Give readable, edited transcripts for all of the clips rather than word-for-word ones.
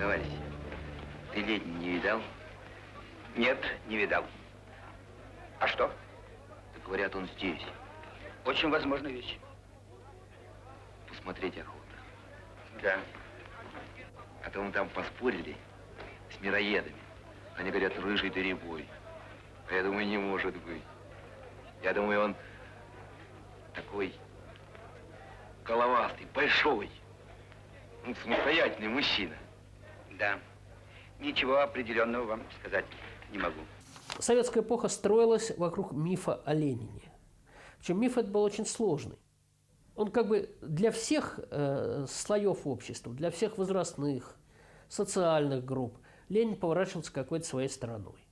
Товарищ, ты Ленина не видал? Нет, не видал. А что? Так говорят, он здесь. Очень возможная вещь. Посмотреть охота. Да. А то мы там поспорили с мироедами. Они говорят, рыжий да рябой. А я думаю, не может быть. Я думаю, он такой головастый, большой. Ну, самостоятельный мужчина. Да. Ничего определенного вам сказать не могу. Советская эпоха строилась вокруг мифа о Ленине. Причем миф этот был очень сложный. Он как бы для всех слоев общества, для всех возрастных, социальных групп Ленин поворачивался какой-то своей стороной.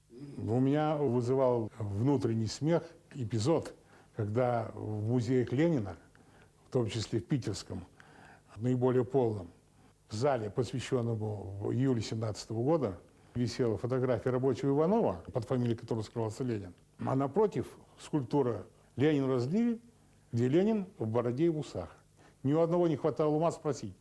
У меня вызывал внутренний смех эпизод, когда в музеях Ленина, в том числе в питерском, наиболее полном, в зале, посвященному июлю 17 года, висела фотография рабочего Иванова, под фамилией которого скрывался Ленин. А напротив скульптура «Ленин разлили», где Ленин в бороде и в усах. Ни у одного не хватало ума спросить,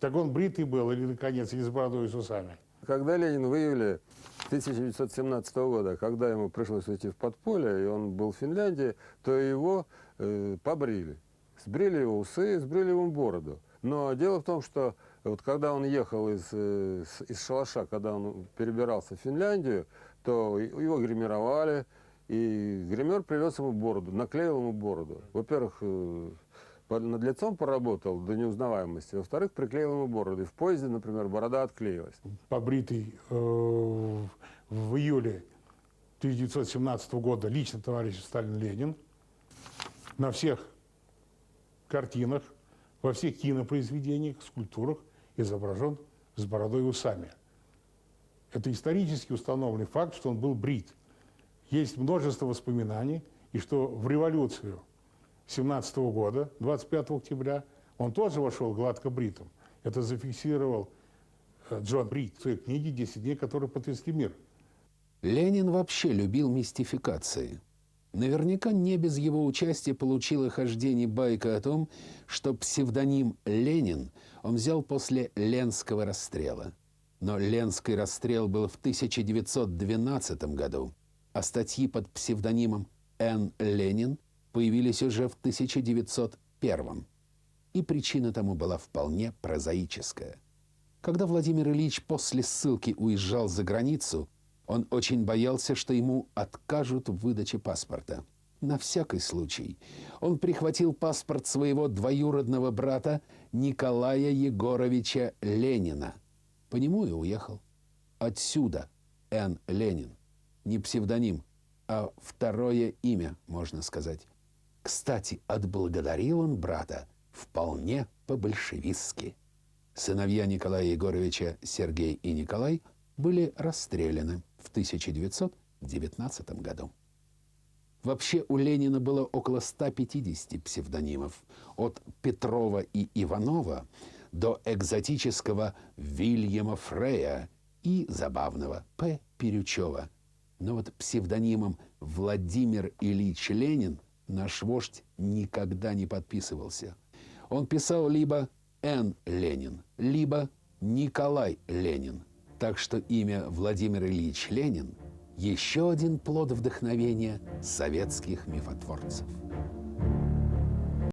так он бритый был или, наконец, или с бородой и с усами. Когда Ленин в июле 1917 года, когда ему пришлось уйти в подполье, и он был в Финляндии, то его побрили. Сбрили его усы, сбрили ему бороду. Но дело в том, что вот когда он ехал из шалаша, когда он перебирался в Финляндию, то его гримировали, и гример привез ему бороду, наклеил ему бороду. Во-первых, над лицом поработал до неузнаваемости, во-вторых, приклеил ему бороду. И в поезде, например, борода отклеилась. Побритый в июле 1917 года лично товарищ Сталин Ленин на всех картинах, во всех кинопроизведениях, скульптурах изображен с бородой и усами. Это исторически установленный факт, что он был брит. Есть множество воспоминаний, и что в революцию 17 года, 25 октября, он тоже вошел гладко бритым. Это зафиксировал Джон Брит в своей книге «10 дней, которые потрясли мир». Ленин вообще любил мистификации. Наверняка не без его участия получила хождение байка о том, что псевдоним «Ленин» он взял после Ленского расстрела. Но Ленский расстрел был в 1912 году, а статьи под псевдонимом Н. Ленин появились уже в 1901. И причина тому была вполне прозаическая. Когда Владимир Ильич после ссылки уезжал за границу, он очень боялся, что ему откажут в выдаче паспорта. На всякий случай он прихватил паспорт своего двоюродного брата Николая Егоровича Ленина. По нему и уехал. Отсюда Н. Ленин. Не псевдоним, а второе имя, можно сказать. Кстати, отблагодарил он брата вполне по-большевистски. Сыновья Николая Егоровича, Сергей и Николай, были расстреляны в 1919 году. Вообще у Ленина было около 150 псевдонимов, от Петрова и Иванова до экзотического Вильяма Фрея и забавного П. Пирючева. Но вот псевдонимом Владимир Ильич Ленин наш вождь никогда не подписывался. Он писал либо Н. Ленин, либо Николай Ленин. Так что имя Владимир Ильич Ленин – еще один плод вдохновения советских мифотворцев.